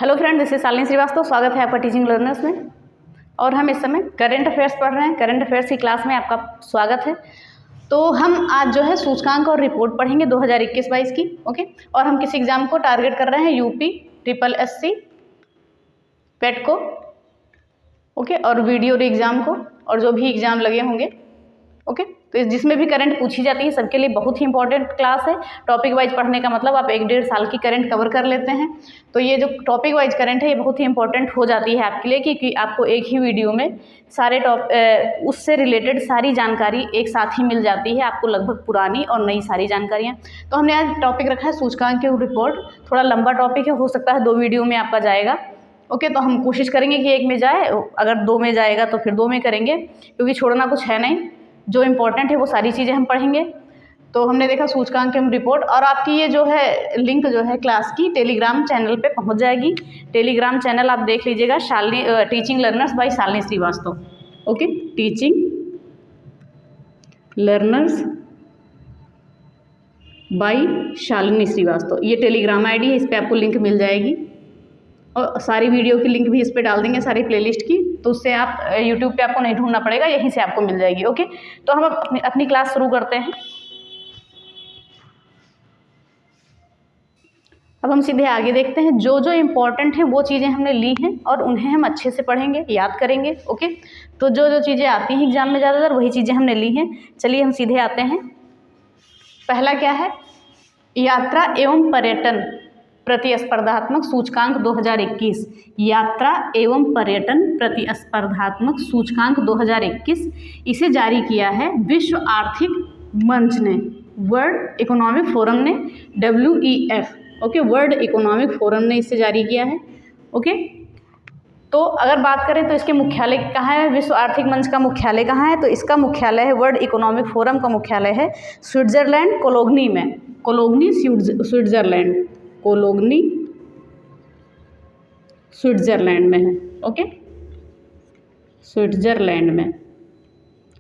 Hello friend, this is Shalini Srivastava. स्वागत है आपका टीचिंग लर्नर्स में। और हम इस समय करंट अफेयर्स पढ़ रहे हैं। करंट अफेयर्स की क्लास में आपका स्वागत है। तो हम आज जो है सूचकांक और रिपोर्ट पढ़ेंगे 2021-22 की। ओके, और हम किस एग्जाम को टारगेट कर रहे हैं? यूपी ट्रिपल एससी पेट को, ओके, और वीडियो एग्जाम को, और जो भी एग्जाम लगे होंगे। ओके, तो जिसमें भी करंट पूछी जाती है सबके लिए बहुत ही इंपॉर्टेंट क्लास है। टॉपिक वाइज पढ़ने का मतलब आप 1-1.5 साल की करंट कवर कर लेते हैं। तो ये जो टॉपिक वाइज करंट है ये बहुत ही इंपॉर्टेंट हो जाती है आपके लिए, क्योंकि आपको एक ही वीडियो में सारे उससे रिलेटेड सारी जानकारी एक साथ ही मिल जाती है आपको, लगभग पुरानी और नई सारी जानकारियाँ। तो हमने आज टॉपिक रखा है सूचकांक की रिपोर्ट। थोड़ा लंबा टॉपिक है, हो सकता है 2 वीडियो में आपका जाएगा। ओके, तो हम कोशिश करेंगे कि एक में जाए, अगर 2 में जाएगा तो फिर 2 में करेंगे, क्योंकि छोड़ना कुछ है नहीं। जो इम्पोर्टेंट है वो सारी चीज़ें हम पढ़ेंगे। तो हमने देखा सूचकांक एवं रिपोर्ट, और आपकी ये जो है लिंक जो है क्लास की टेलीग्राम चैनल पे पहुंच जाएगी। टेलीग्राम चैनल आप देख लीजिएगा, Shalini teaching learners by Shalini Srivastava. Okay, teaching learners by Shalini Srivastava, ये टेलीग्राम आईडी है। इस पर आपको लिंक मिल जाएगी, और सारी वीडियो की लिंक भी इस पे डाल देंगे, सारी प्लेलिस्ट की। तो उससे आप यूट्यूब पे आपको नहीं ढूंढना पड़ेगा, यहीं से आपको मिल जाएगी। ओके, तो हम अपनी क्लास शुरू करते हैं। अब हम सीधे आगे देखते हैं। जो जो इम्पोर्टेंट है वो चीज़ें हमने ली हैं और उन्हें हम अच्छे से पढ़ेंगे, याद करेंगे। ओके, तो जो जो चीज़ें आती हैं एग्जाम में ज़्यादातर वही चीज़ें हमने ली हैं। चलिए हम सीधे आते हैं। पहला क्या है? यात्रा एवं पर्यटन प्रतिस्पर्धात्मक सूचकांक 2021। यात्रा एवं पर्यटन प्रतिस्पर्धात्मक सूचकांक 2021, इसे जारी किया है विश्व आर्थिक मंच ने, वर्ल्ड इकोनॉमिक फोरम ने, WEF। Okay, world economic forum ने इसे जारी किया है। ओके, तो अगर बात करें तो इसके मुख्यालय कहाँ है? विश्व आर्थिक मंच का मुख्यालय कहाँ है? तो इसका मुख्यालय है, वर्ल्ड इकोनॉमिक फोरम का मुख्यालय है स्विट्जरलैंड, कोलोगनी में। कोलोगनी स्विट्जरलैंड, कोलोगनी स्विट्जरलैंड में है। ओके, स्विट्जरलैंड में।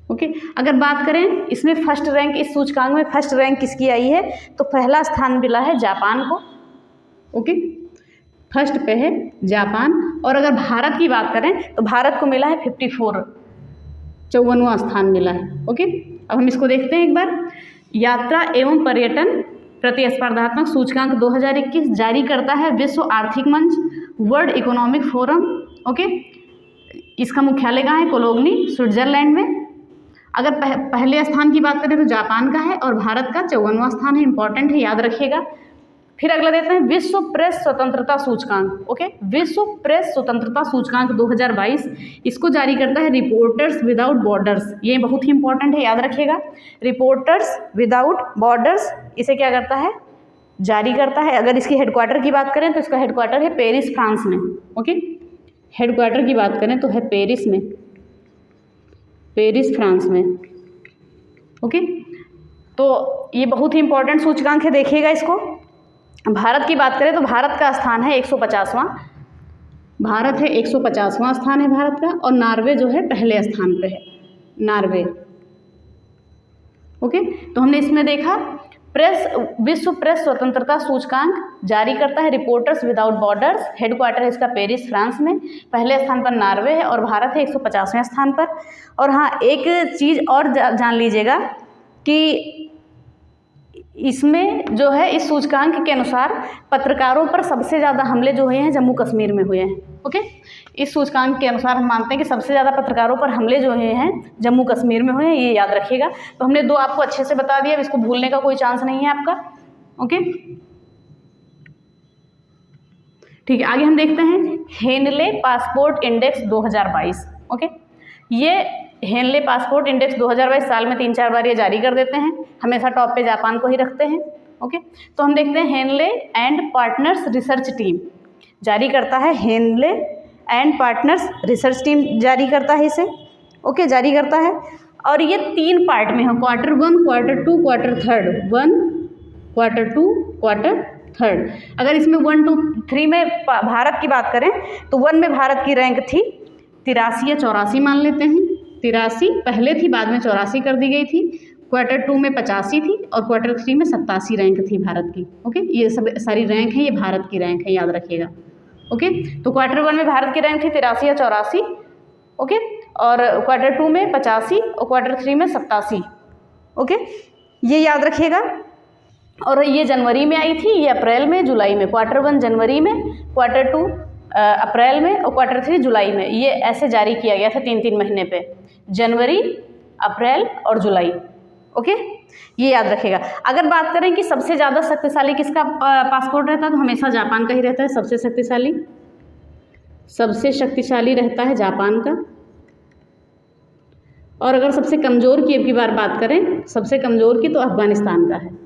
ओके, अगर बात करें इसमें फर्स्ट रैंक, इस सूचकांक में फर्स्ट रैंक किसकी आई है? तो पहला स्थान मिला है जापान को। ओके, फर्स्ट पे है जापान। और अगर भारत की बात करें तो भारत को मिला है 54वां स्थान मिला है। ओके, अब हम इसको देखते हैं एक बार। यात्रा एवं पर्यटन प्रतिस्पर्धात्मक सूचकांक 2021 जारी करता है विश्व आर्थिक मंच, वर्ल्ड इकोनॉमिक फोरम। ओके, इसका मुख्यालय कहाँ है? कोलोगनी स्विट्जरलैंड में। अगर पहले स्थान की बात करें तो जापान का है, और भारत का 54वां स्थान है। इंपॉर्टेंट है, याद रखिएगा। फिर अगला देते हैं विश्व प्रेस स्वतंत्रता सूचकांक। ओके, विश्व प्रेस स्वतंत्रता सूचकांक 2022, इसको जारी करता है रिपोर्टर्स विदाउट बॉर्डर्स। ये बहुत ही इंपॉर्टेंट है, याद रखिएगा। रिपोर्टर्स विदाउट बॉर्डर्स इसे क्या करता है? जारी करता है। अगर इसकी हेडक्वार्टर की बात करें तो इसका हेडक्वार्टर है पेरिस, फ्रांस में। ओके, हेडक्वार्टर की बात करें तो है पेरिस में, पेरिस फ्रांस में। ओके, तो ये बहुत ही इंपॉर्टेंट सूचकांक है, देखिएगा इसको। भारत की बात करें तो भारत का स्थान है 150वां। भारत है 150वां स्थान है भारत का, और नॉर्वे जो है पहले स्थान पे है, नॉर्वे। ओके, तो हमने इसमें देखा विश्व प्रेस स्वतंत्रता सूचकांक जारी करता है रिपोर्टर्स विदाउट बॉर्डर्स। हेडक्वार्टर है इसका पेरिस, फ्रांस में। पहले स्थान पर नॉर्वे है, और भारत है 150वें स्थान पर। और हाँ, एक चीज़ और जान लीजिएगा कि इसमें जो है इस सूचकांक के अनुसार पत्रकारों पर सबसे ज़्यादा हमले जो हुए हैं जम्मू कश्मीर में हुए हैं। ओके, इस सूचकांक के अनुसार हम मानते हैं कि सबसे ज़्यादा पत्रकारों पर हमले जो हुए हैं जम्मू कश्मीर में हुए हैं, ये याद रखिएगा। तो हमने 2 आपको अच्छे से बता दिया, अब इसको भूलने का कोई चांस नहीं है आपका। ओके, ठीक है, आगे हम देखते हैं हेनले पासपोर्ट इंडेक्स 2022। ओके, ये हेनले पासपोर्ट इंडेक्स 2022 साल में 3-4 बार ये जारी कर देते हैं। हमेशा टॉप पे जापान को ही रखते हैं। ओके, तो हम देखते हैं Henley and Partners research team जारी करता है। Henley and Partners research team जारी करता है इसे। ओके, जारी करता है, और ये 3 पार्ट में है, Q1, Q2, Q3। 1, Q2, Q3। अगर इसमें 1, 2, 3 में भारत की बात करें तो 1 में भारत की रैंक थी 83 या 84 मान लेते हैं। 83 पहले थी, बाद में 84 कर दी गई थी। Q2 में 85 थी, और Q3 में 87 रैंक थी भारत की। ओके, ये सब सारी रैंक है, ये भारत की रैंक है, याद रखिएगा। ओके। तो क्वार्टर 1 में भारत की रैंक थी 83 या 84, ओके, और क्वार्टर 2 में 85 और क्वार्टर 3 में 87, ओके, ये याद रखिएगा। और ये जनवरी में आई थी, ये अप्रैल में, जुलाई में। क्वार्टर 1 जनवरी में, क्वार्टर 2 अप्रैल में और क्वार्टर 3 जुलाई में। ये ऐसे जारी किया गया था 3-3 महीने पे, जनवरी, अप्रैल और जुलाई, ओके, ये याद रखेगा। अगर बात करें कि सबसे ज़्यादा शक्तिशाली किसका पासपोर्ट रहता है, तो हमेशा जापान का ही रहता है सबसे शक्तिशाली। सबसे शक्तिशाली रहता है जापान का। और अगर सबसे कमज़ोर की अब की बार बात करें, सबसे कमज़ोर की, तो अफगानिस्तान का है,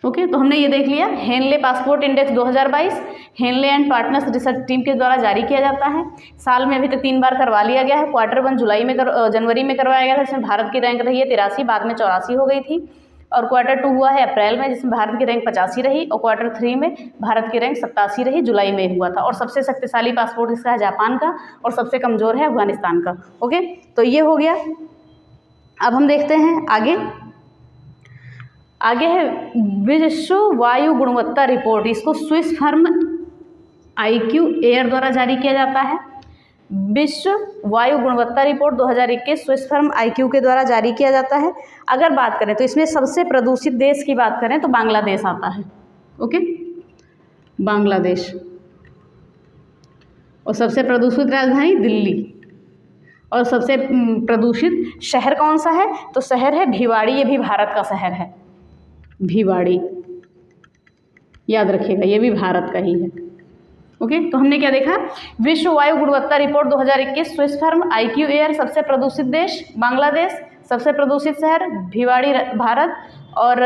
ओके। तो हमने ये देख लिया। Henley passport index 2022 Henley and Partners research team के द्वारा जारी किया जाता है। साल में अभी तक 3 बार करवा लिया गया है। क्वार्टर 1 जनवरी में करवाया गया था, जिसमें भारत की रैंक रही है 83, बाद में 84 हो गई थी। और क्वार्टर 2 हुआ है अप्रैल में, जिसमें भारत की रैंक 85 रही। और क्वार्टर 3 में भारत की रैंक 87 रही, जुलाई में हुआ था। और सबसे शक्तिशाली पासपोर्ट इसका है जापान का, और सबसे कमज़ोर है अफगानिस्तान का, ओके। तो ये हो गया। अब हम देखते हैं आगे। आगे है विश्व वायु गुणवत्ता रिपोर्ट। इसको स्विस फर्म IQ एयर द्वारा जारी किया जाता है। विश्व वायु गुणवत्ता रिपोर्ट 2021 स्विस फर्म IQ के द्वारा जारी किया जाता है। अगर बात करें तो इसमें सबसे प्रदूषित देश की बात करें तो बांग्लादेश आता है, ओके, बांग्लादेश। और सबसे प्रदूषित राजधानी दिल्ली। और सबसे प्रदूषित शहर कौन सा है, तो शहर है भिवाड़ी। ये भी भारत का शहर है, भिवाड़ी, याद रखिएगा, ये भी भारत का ही है, ओके। तो हमने क्या देखा, विश्व वायु गुणवत्ता report 2021 Swiss firm IQ air, सबसे प्रदूषित देश बांग्लादेश, सबसे प्रदूषित शहर भिवाड़ी भारत, और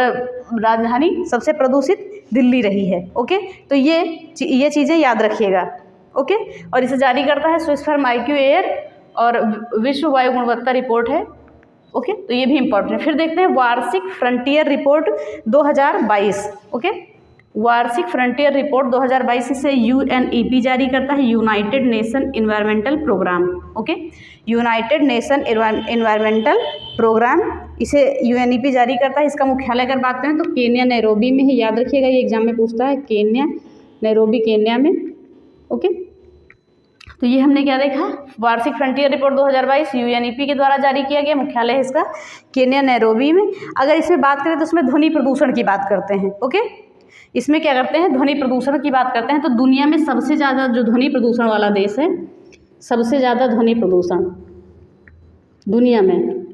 राजधानी सबसे प्रदूषित दिल्ली रही है, ओके। तो ये चीज़ें याद रखिएगा, ओके। और इसे जारी करता है स्विस फर्म IQ एयर, और विश्व वायु गुणवत्ता रिपोर्ट है, ओके। तो ये भी इंपॉर्टेंट है। फिर देखते हैं वार्षिक फ्रंटियर रिपोर्ट 2022, ओके। वार्षिक फ्रंटियर रिपोर्ट 2022 से UNEP जारी करता है, United Nation Environmental Programme, okay, United Nation Environmental Programme, इसे UNEP जारी करता है। इसका मुख्यालय अगर बात करें तो केन्या नैरोबी में है, याद रखिएगा, ये एग्जाम में पूछता है, केन्या नैरोबी, केन्या में, ओके। तो ये हमने क्या देखा, वार्षिक फ्रंटियर रिपोर्ट 2022 UNEP के द्वारा जारी किया गया, मुख्यालय है इसका केन्या नैरोबी में। अगर इसमें बात करें तो इसमें ध्वनि प्रदूषण की बात करते हैं, ओके। इसमें क्या करते हैं, ध्वनि प्रदूषण की बात करते हैं। तो दुनिया में सबसे ज़्यादा जो ध्वनि प्रदूषण वाला देश है, सबसे ज़्यादा ध्वनि प्रदूषण दुनिया में,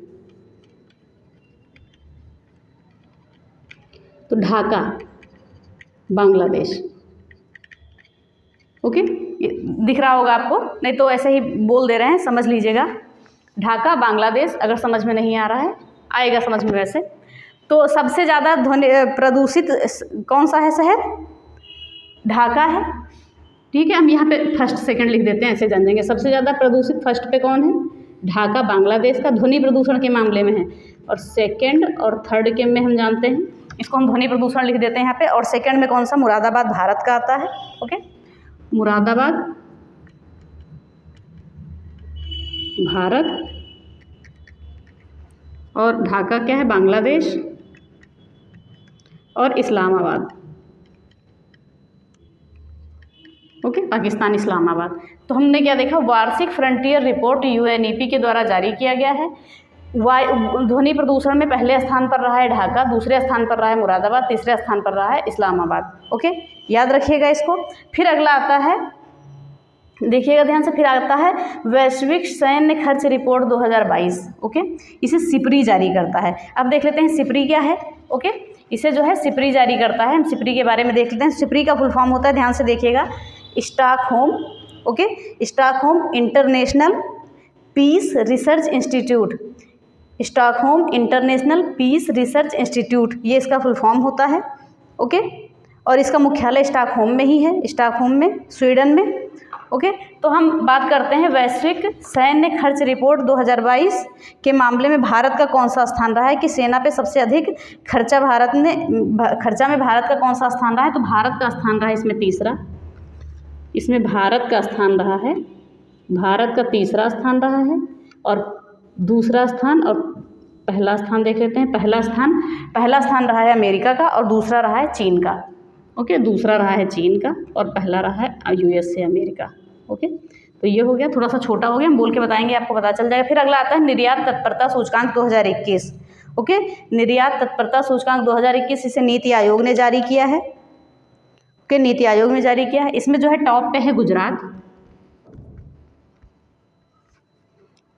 तो ढाका, बांग्लादेश, ओके। दिख रहा होगा आपको, नहीं तो ऐसे ही बोल दे रहे हैं, समझ लीजिएगा। ढाका, बांग्लादेश, अगर समझ में नहीं आ रहा है, आएगा समझ में वैसे। तो सबसे ज़्यादा ध्वनि प्रदूषित कौन सा है शहर, ढाका है, ठीक है। हम यहाँ पे फर्स्ट सेकंड लिख देते हैं, ऐसे जान जाएंगे। सबसे ज़्यादा प्रदूषित फर्स्ट पे कौन है, ढाका, बांग्लादेश का, ध्वनि प्रदूषण के मामले में है। और सेकंड और थर्ड के में हम जानते हैं, इसको हम ध्वनि प्रदूषण लिख देते हैं यहाँ पे। और सेकंड में कौन सा, मुरादाबाद भारत का आता है, ओके, मुरादाबाद भारत, और ढाका क्या है, बांग्लादेश, और इस्लामाबाद, ओके, पाकिस्तान, इस्लामाबाद। तो हमने क्या देखा, वार्षिक फ्रंटियर रिपोर्ट UNEP के द्वारा जारी किया गया है। ध्वनि प्रदूषण में पहले स्थान पर रहा है ढाका, दूसरे स्थान पर रहा है मुरादाबाद, तीसरे स्थान पर रहा है इस्लामाबाद, ओके, याद रखिएगा इसको। फिर अगला आता है, देखिएगा ध्यान से, फिर आता है वैश्विक सैन्य खर्च रिपोर्ट 2022, ओके। इसे सिपरी जारी करता है। अब देख लेते हैं सिपरी क्या है, ओके। इसे जो है सिपरी जारी करता है, हम सिपरी के बारे में देख लेते हैं। सिपरी का फुल फॉर्म होता है, ध्यान से देखिएगा, Stockholm, okay, Stockholm International Peace Research Institute, Stockholm International Peace Research Institute, ये इसका फुल फॉर्म होता है, ओके। और इसका मुख्यालय स्टॉकहोम में ही है, स्टॉकहोम में, स्वीडन में, ओके। तो हम बात करते हैं वैश्विक सैन्य खर्च रिपोर्ट 2022 के मामले में भारत का कौन सा स्थान रहा है, कि सेना पे सबसे अधिक खर्चा में भारत का कौन सा स्थान रहा है। तो भारत का स्थान रहा है इसमें तीसरा, इसमें भारत का स्थान रहा है, भारत का तीसरा स्थान रहा है। और दूसरा स्थान और पहला स्थान देख लेते हैं। पहला स्थान रहा है अमेरिका का, और दूसरा रहा है चीन का, ओके, दूसरा रहा है चीन का और पहला रहा है यूएसए अमेरिका। ओके, तो ये हो गया, थोड़ा सा छोटा हो गया, हम बोल के बताएंगे, आपको पता चल जाएगा। फिर अगला आता है निर्यात तत्परता सूचकांक 2021। ओके, निर्यात तत्परता सूचकांक 2021, इसे नीति आयोग ने जारी किया है। ओके, नीति आयोग ने जारी किया है। इसमें जो है टॉप पे है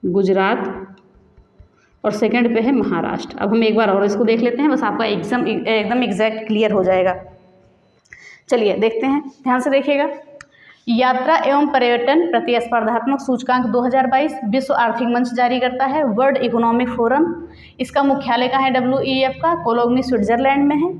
गुजरात और सेकंड पे है महाराष्ट्र। अब हम एक बार और इसको देख लेते हैं, बस आपका एकदम एग्जैक्ट क्लियर हो जाएगा। चलिए देखते हैं, ध्यान से देखिएगा। यात्रा एवं पर्यटन प्रतिस्पर्धात्मक सूचकांक 2022 विश्व आर्थिक मंच जारी करता है। वर्ल्ड इकोनॉमिक फोरम, इसका मुख्यालय कहाँ है? WEF का कोलोनी स्विट्जरलैंड में है।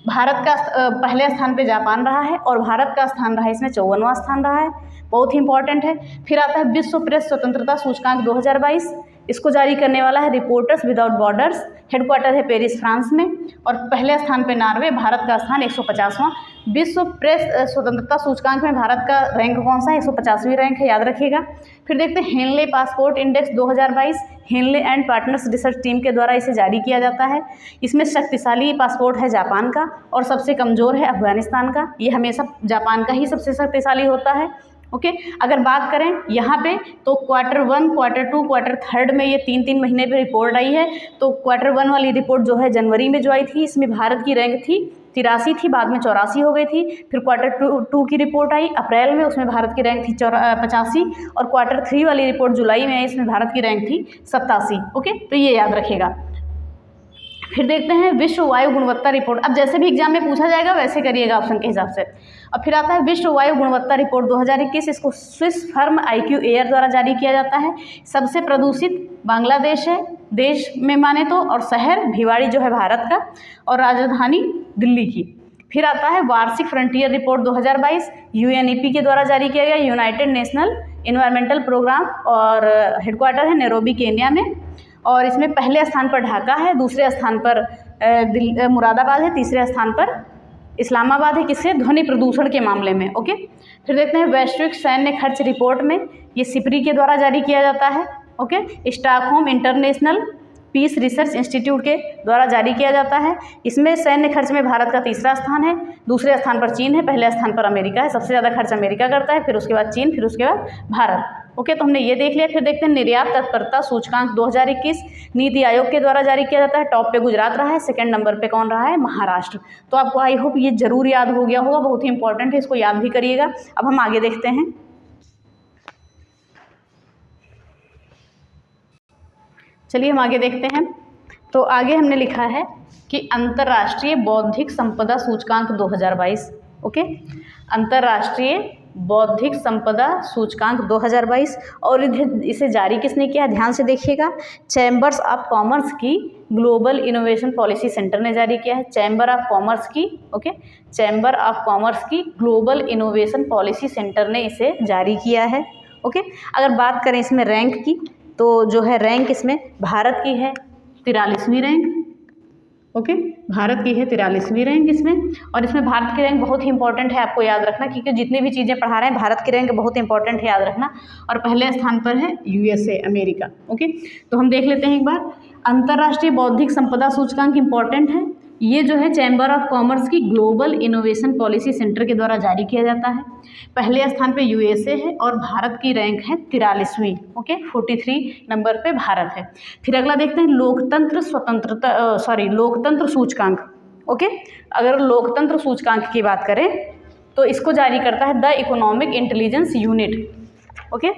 भारत का पहले स्थान पे जापान रहा है और भारत का स्थान रहा है इसमें 54वां स्थान रहा है, बहुत ही इंपॉर्टेंट है। फिर आता है विश्व प्रेस स्वतंत्रता सूचकांक 2022, इसको जारी करने वाला है रिपोर्टर्स विदाउट बॉर्डर्स, हेडक्वार्टर है पेरिस फ्रांस में, और पहले स्थान पे नॉर्वे, भारत का स्थान 150वां। विश्व प्रेस स्वतंत्रता सूचकांक में भारत का रैंक कौन सा है? 150वीं रैंक है, याद रखिएगा। फिर देखते हैं Henley passport index 2022, Henley and Partners research team के द्वारा इसे जारी किया जाता है। इसमें शक्तिशाली पासपोर्ट है जापान का और सबसे कमज़ोर है अफगानिस्तान का। ये हमेशा जापान का ही सबसे शक्तिशाली होता है। ओके, अगर बात करें यहाँ पे तो Q1, Q2, Q3 में ये 3-3 महीने पे रिपोर्ट आई है। तो Q1 वाली रिपोर्ट जो है जनवरी में जो आई थी, इसमें भारत की रैंक थी 83 थी, बाद में 84 हो गई थी। फिर Q2 की रिपोर्ट आई अप्रैल में, उसमें भारत की रैंक थी 85, और Q3 वाली रिपोर्ट जुलाई में आई, इसमें भारत की रैंक थी 87। ओके, तो ये याद रखिएगा। फिर देखते हैं विश्व वायु गुणवत्ता रिपोर्ट। अब जैसे भी एग्जाम में पूछा जाएगा वैसे करिएगा ऑप्शन के हिसाब से। अब फिर आता है विश्व वायु गुणवत्ता रिपोर्ट 2021, इसको स्विस फर्म IQ एयर द्वारा जारी किया जाता है। सबसे प्रदूषित बांग्लादेश है देश में माने तो, और शहर भिवाड़ी जो है भारत का, और राजधानी दिल्ली की। फिर आता है वार्षिक फ्रंटियर रिपोर्ट 2022, UNEP के द्वारा जारी किया गया, यूनाइटेड नेशनल इन्वायरमेंटल प्रोग्राम, और हेडक्वार्टर है नैरोबी केन्या में। और इसमें पहले स्थान पर ढाका है, दूसरे स्थान पर मुरादाबाद है, तीसरे स्थान पर इस्लामाबाद है, किससे? ध्वनि प्रदूषण के मामले में। ओके, फिर देखते हैं वैश्विक सैन्य खर्च रिपोर्ट में, ये सिप्री के द्वारा जारी किया जाता है। Okay, Stockholm International Peace Research Institute के द्वारा जारी किया जाता है। इसमें सैन्य खर्च में भारत का तीसरा स्थान है, दूसरे स्थान पर चीन है, पहले स्थान पर अमेरिका है। सबसे ज़्यादा खर्च अमेरिका करता है, फिर उसके बाद चीन, फिर उसके बाद भारत। ओके, तो हमने ये देख लिया। फिर देखते हैं निर्यात तत्परता सूचकांक 2021, नीति आयोग के द्वारा जारी किया जाता है। टॉप पे गुजरात रहा है, सेकंड नंबर पे कौन रहा है? महाराष्ट्र। तो आपको आई होप ये जरूर याद हो गया होगा, बहुत ही इंपॉर्टेंट है, इसको याद भी करिएगा। अब हम आगे देखते हैं। चलिए हम आगे देखते हैं। तो आगे हमने लिखा है कि अंतर्राष्ट्रीय बौद्धिक संपदा सूचकांक 2022। ओके, अंतर्राष्ट्रीय बौद्धिक संपदा सूचकांक 2022, और इसे जारी किसने किया? ध्यान से देखिएगा, चैम्बर्स ऑफ कॉमर्स की ग्लोबल इनोवेशन पॉलिसी सेंटर ने जारी किया है। चैम्बर ऑफ कॉमर्स की, ओके, चैम्बर ऑफ कॉमर्स की ग्लोबल इनोवेशन पॉलिसी सेंटर ने इसे जारी किया है। ओके, अगर बात करें इसमें रैंक की, तो जो है रैंक इसमें भारत की है 43वीं रैंक। ओके, भारत की है 43वीं रैंक इसमें, और इसमें भारत की रैंक बहुत ही इंपॉर्टेंट है, आपको याद रखना, क्योंकि जितनी भी चीज़ें पढ़ा रहे हैं भारत की रैंक बहुत इंपॉर्टेंट है, याद रखना। और पहले स्थान पर है USA अमेरिका। ओके, तो हम देख लेते हैं एक बार। अंतर्राष्ट्रीय बौद्धिक संपदा सूचकांक इंपॉर्टेंट है, ये जो है चैम्बर ऑफ कॉमर्स की ग्लोबल इनोवेशन पॉलिसी सेंटर के द्वारा जारी किया जाता है। पहले स्थान पे USA है और भारत की रैंक है 43वीं। ओके, 43 नंबर पे भारत है। फिर अगला देखते हैं लोकतंत्र सूचकांक। ओके, अगर लोकतंत्र सूचकांक की बात करें तो इसको जारी करता है the economic intelligence unit. Okay,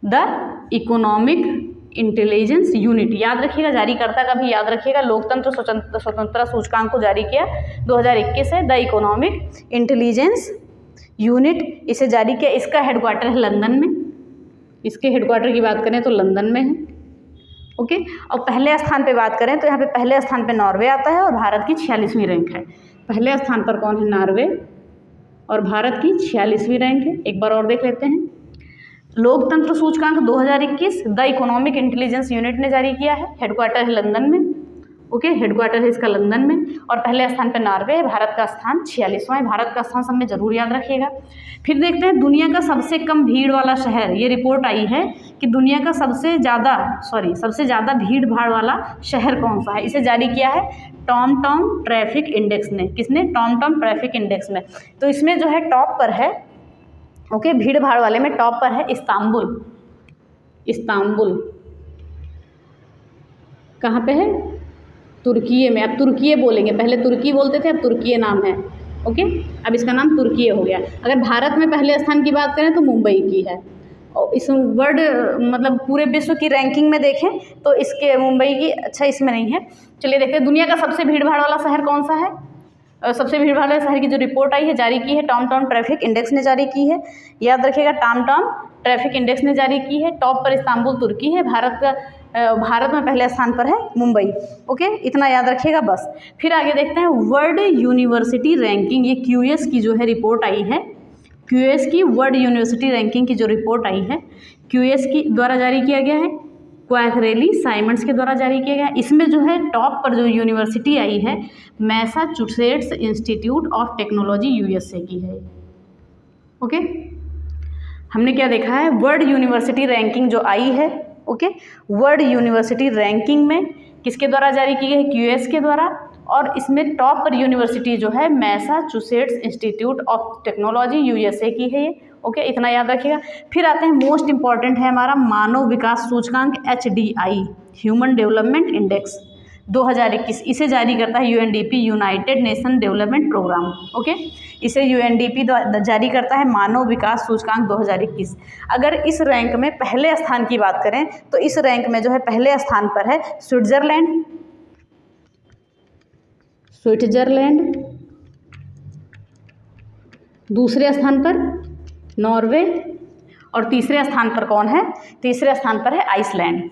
the economic intelligence unit, याद रखिएगा, जारी करता का भी याद रखिएगा। लोकतंत्र स्वतंत्रता सूचकांक को जारी किया 2021 है द इकोनॉमिक इंटेलिजेंस यूनिट, इसे जारी किया। इसका हेडक्वार्टर है लंदन में, इसके हेडक्वार्टर की बात करें तो लंदन में है। ओके, और पहले स्थान पे बात करें तो यहाँ पे पहले स्थान पे नॉर्वे आता है और भारत की 46वीं रैंक है। पहले स्थान पर कौन है? नॉर्वे, और भारत की 46वीं रैंक है। एक बार और देख लेते हैं। लोकतंत्र सूचकांक 2021 द इकोनॉमिक इंटेलिजेंस यूनिट ने जारी किया है, हेडक्वार्टर है लंदन में। ओके, हेडक्वार्टर है इसका लंदन में, और पहले स्थान पर नॉर्वे है, भारत का स्थान 46वां है। भारत का स्थान सब में जरूर याद रखिएगा। फिर देखते हैं दुनिया का सबसे कम भीड़ वाला शहर। ये रिपोर्ट आई है कि दुनिया का सबसे ज़्यादा भीड़ भाड़ वाला शहर कौन सा है, इसे जारी किया है टॉम ट्रैफिक इंडेक्स ने, किसने? टॉम ट्रैफिक इंडेक्स में। तो इसमें जो है टॉप पर है, ओके, भीड़ भाड़ वाले में टॉप पर है इस्तांबुल। इस्तांबुल कहाँ पे है? तुर्की में। अब तुर्की बोलेंगे, पहले तुर्की बोलते थे, अब तुर्की नाम है, ओके। अब इसका नाम तुर्की हो गया। अगर भारत में पहले स्थान की बात करें तो मुंबई की है, और इस वर्ल्ड मतलब पूरे विश्व की रैंकिंग में देखें तो इसके मुंबई की, अच्छा इसमें नहीं है। चलिए देखते हैं दुनिया का सबसे भीड़ भाड़ वाला शहर कौन सा है। सबसे भीड़ भाड़ वाले शहर की जो रिपोर्ट आई है, जारी की है टॉम ट्रैफिक इंडेक्स ने जारी की है। याद रखिएगा, टॉम ट्रैफिक इंडेक्स ने जारी की है। टॉप पर इस्तांबुल तुर्की है, भारत में पहले स्थान पर है मुंबई, ओके, इतना याद रखिएगा बस। फिर आगे देखते हैं वर्ल्ड यूनिवर्सिटी रैंकिंग। ये QS की जो है रिपोर्ट आई है, QS की वर्ल्ड यूनिवर्सिटी रैंकिंग की जो रिपोर्ट आई है, QS की द्वारा जारी किया गया है, क्वैकरेली साइमंड्स के द्वारा जारी किया गया। इसमें जो है टॉप पर जो यूनिवर्सिटी आई है, Massachusetts institute of technology USA की है, ओके। हमने क्या देखा है, वर्ल्ड यूनिवर्सिटी रैंकिंग जो आई है, ओके, वर्ल्ड यूनिवर्सिटी रैंकिंग में किसके द्वारा जारी की गई है? QS के द्वारा। और इसमें टॉप पर यूनिवर्सिटी जो है Massachusetts institute of technology USA की है ये, ओके, इतना याद रखिएगा। फिर आते हैं मोस्ट इंपॉर्टेंट है हमारा मानव विकास सूचकांक HDI, ह्यूमन डेवलपमेंट इंडेक्स 2021। इसे जारी करता है UNDP, United Nation Development Programme, okay. इसे UNDP जारी करता है मानव विकास सूचकांक 2021। अगर इस रैंक में पहले स्थान की बात करें तो इस रैंक में जो है पहले स्थान पर है स्विट्जरलैंड, दूसरे स्थान पर नॉर्वे, और तीसरे स्थान पर कौन है? तीसरे स्थान पर है आइसलैंड।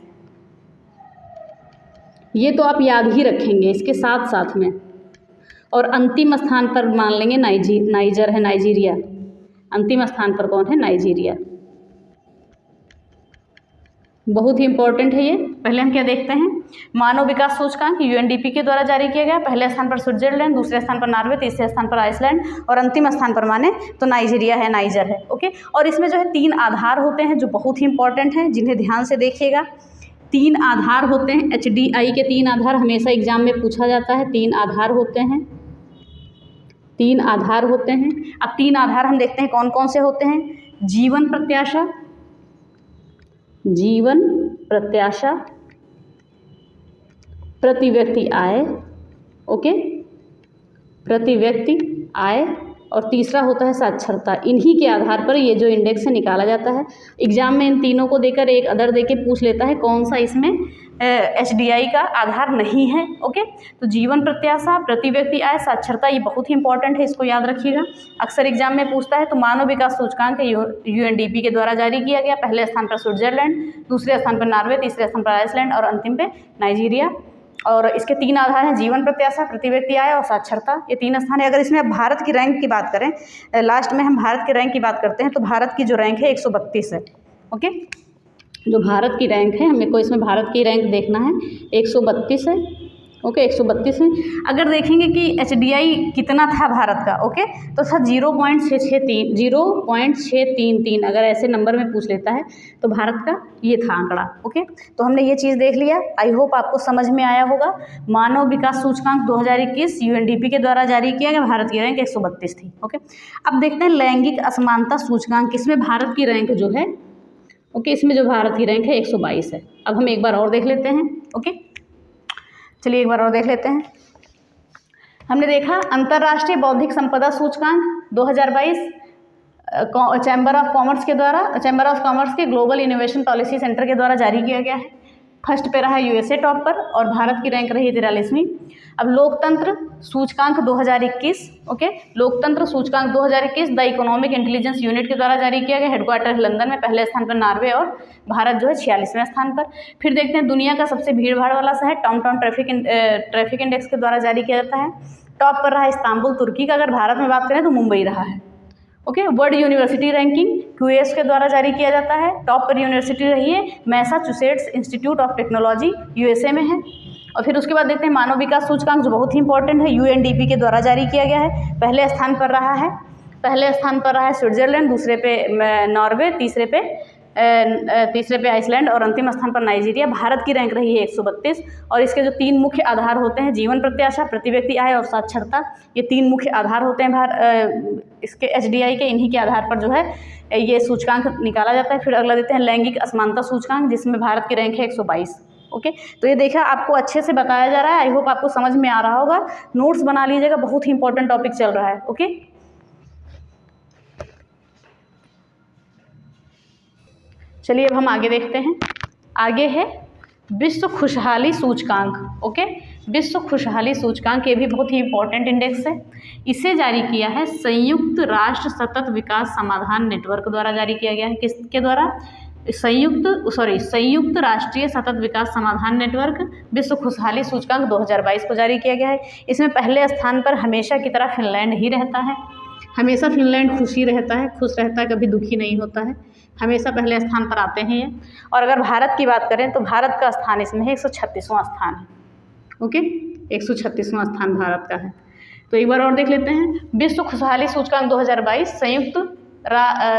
ये तो आप याद ही रखेंगे इसके साथ साथ में। और अंतिम स्थान पर मान लेंगे नाइजीरिया। अंतिम स्थान पर कौन है? नाइजीरिया। बहुत ही इंपॉर्टेंट है ये। पहले हम क्या देखते हैं, मानव विकास सूचकांक UNDP के द्वारा जारी किया गया। पहले स्थान पर स्विट्जरलैंड, दूसरे स्थान पर नॉर्वे, तीसरे स्थान पर आइसलैंड, और अंतिम स्थान पर माने तो नाइजीरिया है, नाइजर है, ओके। और इसमें जो है 3 आधार होते हैं जो बहुत ही इंपॉर्टेंट हैं, जिन्हें ध्यान से देखिएगा। 3 आधार होते हैं, HDI के 3 आधार हमेशा एग्जाम में पूछा जाता है। 3 आधार होते हैं, 3 आधार होते हैं। अब 3 आधार हम देखते हैं कौन कौन से होते हैं। जीवन प्रत्याशा, प्रति व्यक्ति आय, ओके, प्रति व्यक्ति आय, और तीसरा होता है साक्षरता। इन्हीं के आधार पर ये जो इंडेक्स है निकाला जाता है। एग्जाम में इन तीनों को देकर एक अदर देके पूछ लेता है कौन सा इसमें HDI का आधार नहीं है, ओके। तो जीवन प्रत्याशा, प्रति व्यक्ति आय, साक्षरता, ये बहुत ही इंपॉर्टेंट है, इसको याद रखिएगा। अक्सर एग्जाम में पूछता है। तो मानव विकास सूचकांक UNDP के द्वारा जारी किया गया। पहले स्थान पर स्विट्जरलैंड, दूसरे स्थान पर नॉर्वे, तीसरे स्थान पर आइसलैंड, और अंतिम पे नाइजीरिया। और इसके 3 आधार हैं, जीवन प्रत्याशा, प्रति व्यक्ति आय और साक्षरता, ये 3 स्थान है। अगर इसमें अब भारत की रैंक की बात करें, लास्ट में हम भारत के रैंक की बात करते हैं, तो भारत की जो रैंक है 132 है, ओके। जो भारत की रैंक है, हमें को इसमें भारत की रैंक देखना है, 132 है, ओके, 132 है। अगर देखेंगे कि HDI कितना था भारत का, ओके, तो था 0.633। अगर ऐसे नंबर में पूछ लेता है तो भारत का ये था आंकड़ा, ओके। तो हमने ये चीज़ देख लिया। आई होप आपको समझ में आया होगा। मानव विकास सूचकांक 2021 UNDP के द्वारा जारी किया गया। भारत की रैंक 132 थी, ओके। अब देखते हैं लैंगिक असमानता सूचकांक, इसमें भारत की रैंक जो है, ओके, इसमें जो भारत की रैंक है 122 है। अब हम एक बार और देख लेते हैं, ओके, चलिए एक बार और देख लेते हैं। हमने देखा अंतर्राष्ट्रीय बौद्धिक संपदा सूचकांक 2022 चैम्बर ऑफ कॉमर्स के ग्लोबल इनोवेशन पॉलिसी सेंटर के द्वारा जारी किया गया है। फर्स्ट पे रहा USA टॉप पर, और भारत की रैंक रही 43वीं। अब लोकतंत्र सूचकांक 2021, ओके, लोकतंत्र सूचकांक 2021 द इकोनॉमिक इंटेलिजेंस यूनिट के द्वारा जारी किया गया। हेडक्वार्टर लंदन में, पहले स्थान पर नॉर्वे, और भारत जो है 46वें स्थान पर। फिर देखते हैं दुनिया का सबसे भीड़ भाड़ वाला शहर, टॉम ट्रैफिक इंडेक्स के द्वारा जारी किया जाता है। टॉप पर रहा इस्तांबुल तुर्की का। अगर भारत में बात करें तो मुंबई रहा है, okay. World university ranking QS के द्वारा जारी किया जाता है। टॉप पर यूनिवर्सिटी रही है Massachusetts institute of technology USA में है। और फिर उसके बाद देखते हैं मानव विकास सूचकांक, जो बहुत ही इंपॉर्टेंट है, UNDP के द्वारा जारी किया गया है। पहले स्थान पर रहा है स्विट्जरलैंड, दूसरे पे नॉर्वे, तीसरे पे तीसरे पे आइसलैंड और अंतिम स्थान पर नाइजीरिया। भारत की रैंक रही है 132 और इसके जो 3 मुख्य आधार होते हैं, जीवन प्रत्याशा, प्रति व्यक्ति आय और साक्षरता, ये 3 मुख्य आधार होते हैं इसके HDI के। इन्हीं के आधार पर जो है ये सूचकांक निकाला जाता है। फिर अगला देते हैं लैंगिक असमानता सूचकांक, जिसमें भारत की रैंक है 122। ओके, तो ये देखा आपको अच्छे से बताया जा रहा है। आई होप आपको समझ में आ रहा होगा। नोट्स बना लीजिएगा, बहुत ही इंपॉर्टेंट टॉपिक चल रहा है। ओके, चलिए अब हम आगे देखते हैं। आगे है विश्व खुशहाली सूचकांक। ओके, विश्व खुशहाली सूचकांक ये भी बहुत ही इंपॉर्टेंट इंडेक्स है। इसे जारी किया है संयुक्त राष्ट्र सतत विकास समाधान नेटवर्क द्वारा जारी किया गया है। किसके द्वारा? संयुक्त राष्ट्रीय सतत विकास समाधान नेटवर्क विश्व खुशहाली सूचकांक 2022 को जारी किया गया है। इसमें पहले स्थान पर हमेशा की तरह फिनलैंड ही रहता है। हमेशा फिनलैंड खुशी रहता है, खुश रहता है, कभी दुखी नहीं होता है, हमेशा पहले स्थान पर आते हैं ये। और अगर भारत की बात करें तो भारत का स्थान इसमें है 136वां स्थान है। ओके, 136वां स्थान भारत का है। तो एक बार और देख लेते हैं। विश्व खुशहाली सूचकांक 2022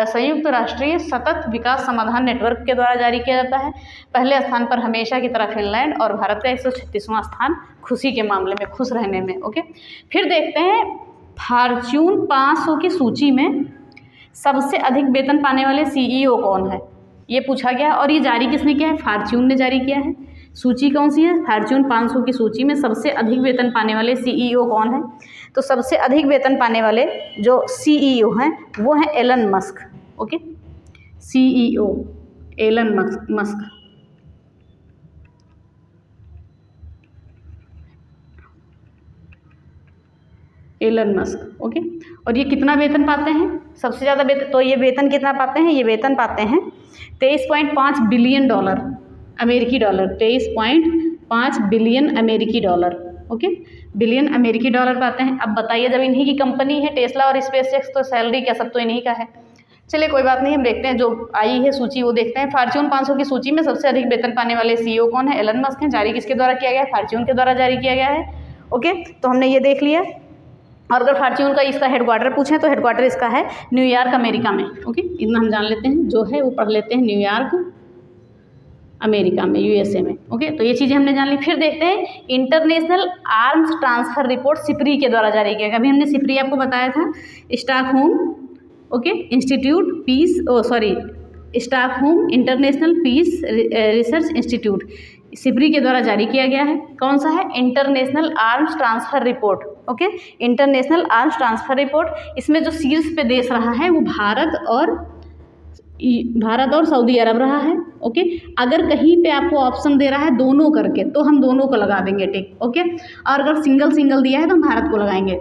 संयुक्त राष्ट्रीय सतत विकास समाधान नेटवर्क के द्वारा जारी किया जाता है। पहले स्थान पर हमेशा की तरह फिनलैंड और भारत का 136वां स्थान खुशी के मामले में, खुश रहने में। ओके, फिर देखते हैं फॉर्च्यून 500 की सूची में सबसे अधिक वेतन पाने वाले CEO कौन है, ये पूछा गया। और ये जारी किसने किया है? फॉर्च्यून ने जारी किया है। सूची कौन सी है? फॉर्च्यून 500 की सूची में सबसे अधिक वेतन पाने वाले CEO कौन है? तो सबसे अधिक वेतन पाने वाले जो CEO हैं वो हैं Elon Musk. Okay, CEO Elon Musk. Elon Musk. Okay, और ये कितना वेतन पाते हैं? सबसे ज़्यादा वेतन, तो ये वेतन कितना पाते हैं? ये वेतन पाते हैं $23.5 बिलियन अमेरिकी डॉलर। 23.5 बिलियन अमेरिकी डॉलर। ओके, बिलियन अमेरिकी डॉलर पाते हैं। अब बताइए, जब इन्हीं की कंपनी है टेस्ला और स्पेसएक्स, तो सैलरी क्या सब तो इन्हीं का है। चलिए कोई बात नहीं, हम देखते हैं जो आई है सूची वो देखते हैं। फॉर्च्यून 500 की सूची में सबसे अधिक वेतन पाने वाले CEO कौन है? एलन मस्क हैं। जारी किसके द्वारा किया गया है? फॉर्च्यून के द्वारा जारी किया गया है। ओके, तो हमने ये देख लिया। और अगर फॉर्च्यून का इसका हेडक्वार्टर पूछें तो हेडक्वार्टर इसका है न्यूयॉर्क अमेरिका में। ओके, इतना हम जान लेते हैं, जो है वो पढ़ लेते हैं न्यूयॉर्क अमेरिका में, USA में। ओके, तो ये चीज़ें हमने जान ली। फिर देखते हैं International arms transfer report SIPRI के द्वारा जारी किया गया। अभी हमने SIPRI आपको बताया था, Stockholm Stockholm International Peace Research Institute, SIPRI के द्वारा जारी किया गया है। कौन सा है? International arms transfer report. Okay, international arms transfer report. इसमें जो शीर्ष पे देश रहा है वो भारत और सऊदी अरब रहा है। ओके, अगर कहीं पे आपको ऑप्शन दे रहा है दोनों करके तो हम दोनों को लगा देंगे टिक। ओके, और अगर सिंगल दिया है तो हम भारत को लगाएंगे।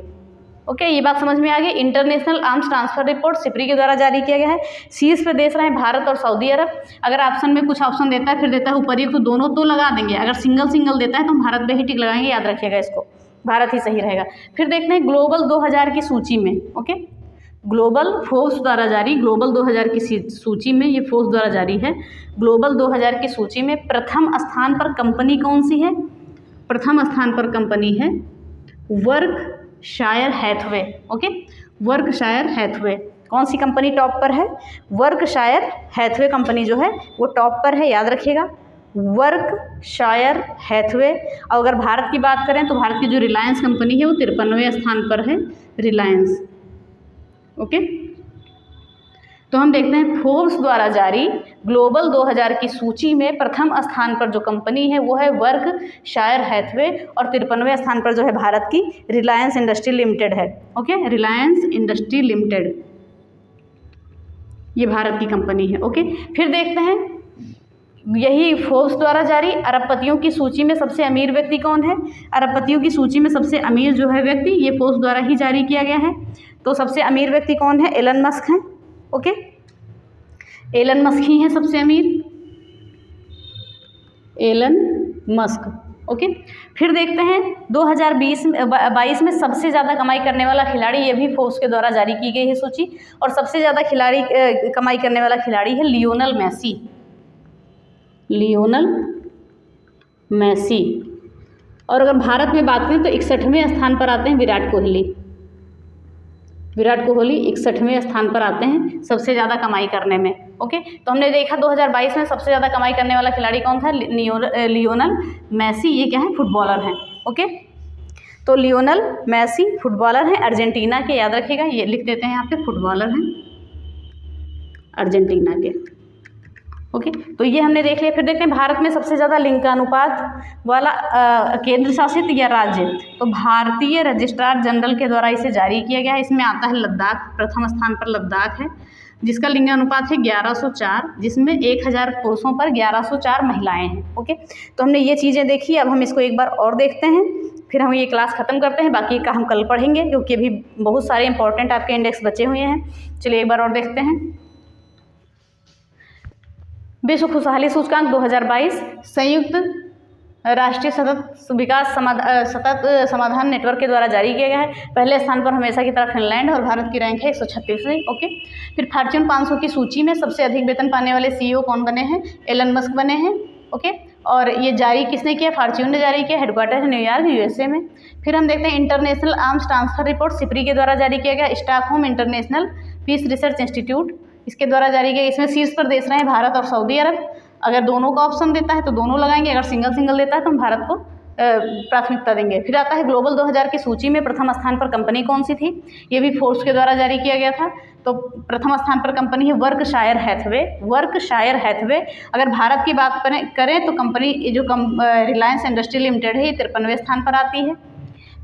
ओके, ये बात समझ में आ गई। International arms transfer report SIPRI के द्वारा जारी किया गया है। शीर्ष पे देश रहे भारत और सऊदी अरब। अगर ऑप्शन में कुछ ऑप्शन देता है फिर देता है ऊपर तो दोनों तो लगा देंगे। अगर सिंगल देता है तो हम भारत पे ही टिक लगाएंगे, याद रखिएगा इसको, भारत ही सही रहेगा। फिर देखते हैं ग्लोबल 2000 की सूची में। ओके, ग्लोबल फोर्ब्स द्वारा जारी, ग्लोबल 2000 की सूची में, ये फोर्ब्स द्वारा जारी है। ग्लोबल 2000 की सूची में प्रथम स्थान पर कंपनी कौन सी है? प्रथम स्थान पर कंपनी है Berkshire Hathaway. Okay, Berkshire Hathaway. कौन सी कंपनी टॉप पर है? वर्कशायर हैथवे कंपनी जो है वो टॉप पर है, याद रखिएगा, वर्कशायर हैथवे। और अगर भारत की बात करें तो भारत की जो रिलायंस कंपनी है वो 53वें स्थान पर है, रिलायंस। ओके, तो हम देखते हैं फोर्ब्स द्वारा जारी ग्लोबल 2000 की सूची में प्रथम स्थान पर जो कंपनी है वो है वर्कशायर हैथवे और 53वें स्थान पर जो है भारत की रिलायंस इंडस्ट्री लिमिटेड है। ओके, रिलायंस इंडस्ट्री लिमिटेड ये भारत की कंपनी है। ओके, फिर देखते हैं यही फोर्ब्स द्वारा जारी अरबपतियों की सूची में सबसे अमीर व्यक्ति कौन है? अरबपतियों की सूची में सबसे अमीर जो है व्यक्ति, ये फोर्ब्स द्वारा ही जारी किया गया है। तो सबसे अमीर व्यक्ति कौन है? एलन मस्क हैं। ओके, एलन मस्क ही हैं सबसे अमीर, एलन मस्क। ओके, फिर देखते हैं 2022 में सबसे ज़्यादा कमाई करने वाला खिलाड़ी, ये भी फोर्ब्स के द्वारा जारी की गई है सूची। और सबसे ज़्यादा कमाई करने वाला खिलाड़ी है लियोनल मैसी। और अगर भारत में बात करें तो 61वें स्थान पर आते हैं विराट कोहली 61वें स्थान पर आते हैं सबसे ज़्यादा कमाई करने में। ओके, तो हमने देखा 2022 में सबसे ज़्यादा कमाई करने वाला खिलाड़ी कौन था? लियोनल मैसी, ये क्या है? फुटबॉलर हैं। ओके, तो लियोनल मैसी फुटबॉलर हैं अर्जेंटीना के, याद रखिएगा, ये लिख देते हैं यहाँ पे, फुटबॉलर हैं अर्जेंटीना के। ओके, तो ये हमने देख लिया। फिर देखते हैं भारत में सबसे ज़्यादा लिंगानुपात वाला केंद्र शासित या राज्य। तो भारतीय रजिस्ट्रार जनरल के द्वारा इसे जारी किया गया है। इसमें आता है लद्दाख, प्रथम स्थान पर लद्दाख है, जिसका लिंगानुपात है 1104, जिसमें 1000 पुरुषों पर 1104 महिलाएं हैं। ओके, तो हमने ये चीज़ें देखी। अब हम इसको एक बार और देखते हैं, फिर हम ये क्लास ख़त्म करते हैं। बाकी का हम कल पढ़ेंगे, क्योंकि अभी बहुत सारे इंपॉर्टेंट आपके इंडेक्स बचे हुए हैं। चलिए एक बार और देखते हैं। विश्व खुशहाली सूचकांक 2022 संयुक्त राष्ट्रीय सतत विकास सतत समाधान नेटवर्क के द्वारा जारी किया गया है। पहले स्थान पर हमेशा की तरह फिनलैंड और भारत की रैंक है 136वीं। ओके, फिर फॉर्च्यून 500 की सूची में सबसे अधिक वेतन पाने वाले CEO कौन बने हैं? एलन मस्क बने हैं। ओके, और ये जारी किसने किया? फॉर्च्यून ने जारी किया। हेडक्वार्टर है न्यूयॉर्क, USA में। फिर हम देखते हैं International Arms Transfer Report SIPRI के द्वारा जारी किया गया। Stockholm International Peace Research Institute इसके द्वारा जारी किया। इसमें शीर्ष पर देश रहे हैं भारत और सऊदी अरब। अगर दोनों का ऑप्शन देता है तो दोनों लगाएंगे, अगर सिंगल सिंगल देता है तो हम भारत को प्राथमिकता देंगे। फिर आता है ग्लोबल 2000 की सूची में प्रथम स्थान पर कंपनी कौन सी थी? ये भी फोर्ब्स के द्वारा जारी किया गया था। तो प्रथम स्थान पर कंपनी है वर्कशायर हैथवे। Berkshire Hathaway. अगर भारत की बात करें तो कंपनी जो रिलायंस इंडस्ट्री लिमिटेड है, ये 53वें स्थान पर आती है।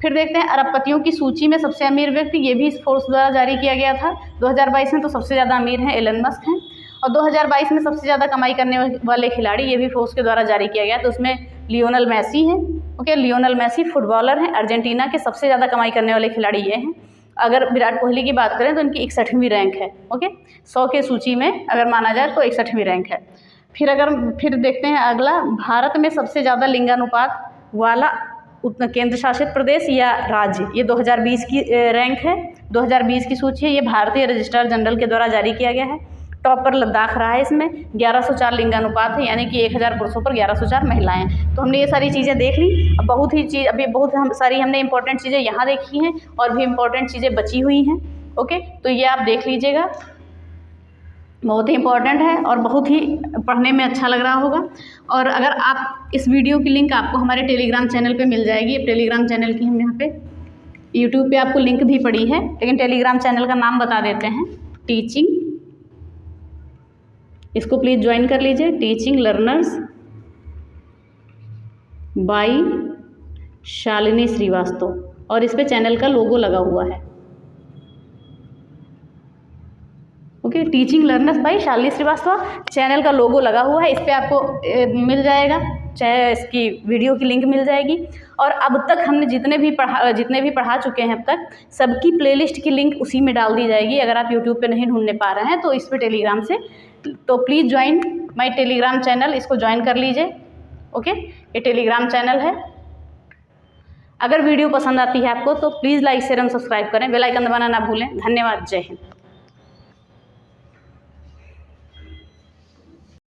फिर देखते हैं अरबपतियों की सूची में सबसे अमीर व्यक्ति, ये भी फोर्ब्स द्वारा जारी किया गया था 2022 में। तो सबसे ज़्यादा अमीर हैं एलन मस्क हैं। और 2022 में सबसे ज़्यादा कमाई करने वाले खिलाड़ी, ये भी फोर्ब्स के द्वारा जारी किया गया। तो उसमें लियोनल मैसी हैं। ओके, लियोनल मैसी फुटबॉलर हैं अर्जेंटीना के, सबसे ज़्यादा कमाई करने वाले खिलाड़ी ये हैं। अगर विराट कोहली की बात करें तो इनकी 61वीं रैंक है। ओके, 100 के सूची में अगर माना जाए तो 61वीं रैंक है। फिर देखते हैं अगला, भारत में सबसे ज़्यादा लिंगानुपात वाला केंद्र शासित प्रदेश या राज्य। ये 2020 की रैंक है, 2020 की सूची है। ये भारतीय रजिस्ट्रार जनरल के द्वारा जारी किया गया है। टॉप पर लद्दाख रहा है। इसमें 1104 लिंगानुपात है, यानी कि 1000 पुरुषों पर 1104 महिलाएं। तो हमने ये सारी चीज़ें देख ली। अब बहुत सारी हमने इंपॉर्टेंट चीज़ें यहाँ देखी हैं, और भी इंपॉर्टेंट चीज़ें बची हुई हैं। ओके, तो ये आप देख लीजिएगा, बहुत ही इंपॉर्टेंट है और बहुत ही पढ़ने में अच्छा लग रहा होगा। और अगर आप इस वीडियो की लिंक आपको हमारे टेलीग्राम चैनल पे मिल जाएगी। टेलीग्राम चैनल की हम यहाँ पे यूट्यूब पे आपको लिंक भी पड़ी है, लेकिन टेलीग्राम चैनल का नाम बता देते हैं, टीचिंग। इसको प्लीज़ ज्वाइन कर लीजिए, teaching learners by Shalini Srivastava, और इस पे चैनल का लोगो लगा हुआ है। Okay, teaching learners by Shalini Srivastava, channel का लोगो लगा हुआ है। इस पर आपको मिल जाएगा, चाहे इसकी वीडियो की लिंक मिल जाएगी। और अब तक हमने जितने भी पढ़ा चुके हैं अब तक, सबकी प्लेलिस्ट की लिंक उसी में डाल दी जाएगी। अगर आप यूट्यूब पे नहीं ढूंढने पा रहे हैं तो इस पे टेलीग्राम से, तो please join my Telegram channel, इसको ज्वाइन कर लीजिए। ओके, ये टेलीग्राम चैनल है। अगर वीडियो पसंद आती है आपको तो please like share and subscribe करें, बेल आइकन दबाना ना भूलें। धन्यवाद, जय हिंद।